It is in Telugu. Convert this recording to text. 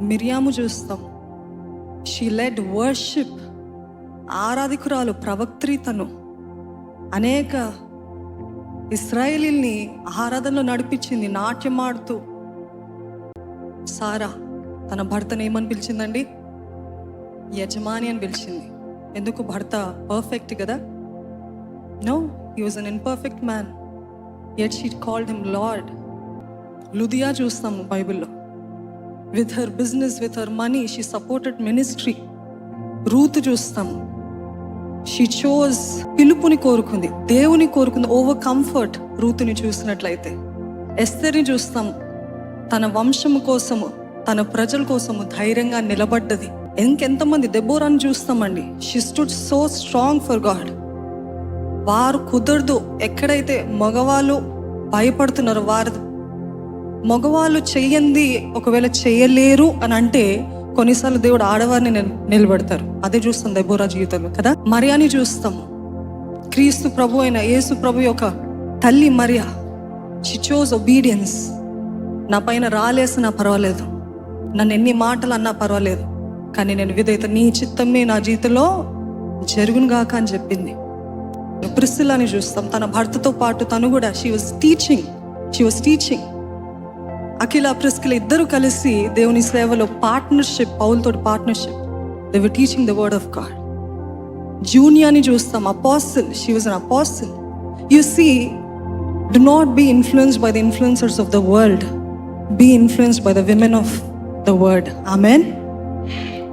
మిరియాము చూస్తాం, షీ లెడ్ వర్షిప్, ఆరాధికురాలు, ప్రవక్త్రి తను. అనేక ఇశ్రాయేలీల్ని ఆరాధనలో నడిపించింది నాట్యం ఆడుతూ. సారా తన భర్తను ఏమని పిలిచిందండి? యజమాని అని పిలిచింది. ఎందుకు? భర్త పర్ఫెక్ట్ కదా. No, he was an imperfect man, yet she called him lord. Lydia చూస్తాం బైబిల్లో. With her business, with her money she supported ministry. Ruth చూస్తాం, షీ చోజ్, పిలుపుని కోరుకుంది, దేవుని కోరుకుంది ఓవర్ కంఫర్ట్. రూతుని చూసినట్లయితే ఎస్తేర్ని చూస్తాం, తన వంశము కోసము, తన ప్రజల కోసము ధైర్యంగా నిలబడ్డది. ఇంకెంతమంది? దెబోరాని చూస్తామండి. She stood so strong for God. వారు కుదరదు, ఎక్కడైతే మగవాళ్ళు భయపడుతున్నారో, వారు మగవాళ్ళు చెయ్యంది ఒకవేళ చేయలేరు అని అంటే కొన్నిసార్లు దేవుడు ఆడవారిని నిలబెడతారు. అదే చూస్తాం దెబోరా జీవితంలో కదా. మరియాని చూస్తాం, క్రీస్తు ప్రభు అయిన యేసు ప్రభు యొక్క తల్లి మరియా. She chose obedience. నా పైన రాలేసినా పర్వాలేదు, నన్ను ఎన్ని మాటలు అన్నా పర్వాలేదు, కానీ నేను విధేయత, నీ చిత్తమే నా జీవితంలో జరుగునుగాక అని చెప్పింది. ప్రిస్సిల్లాని చూస్తాం, తన భర్తతో పాటు తను కూడా she was teaching. Aquila, Priscilla ఇద్దరు కలిసి దేవుని సేవలో పార్ట్నర్షిప్, పౌల్తో partnership. They were teaching the word of God. జూనియాని చూస్తాం, apostle. She was an apostle. You see, do not be influenced by the influencers of the world, be influenced by the women of the word. Amen.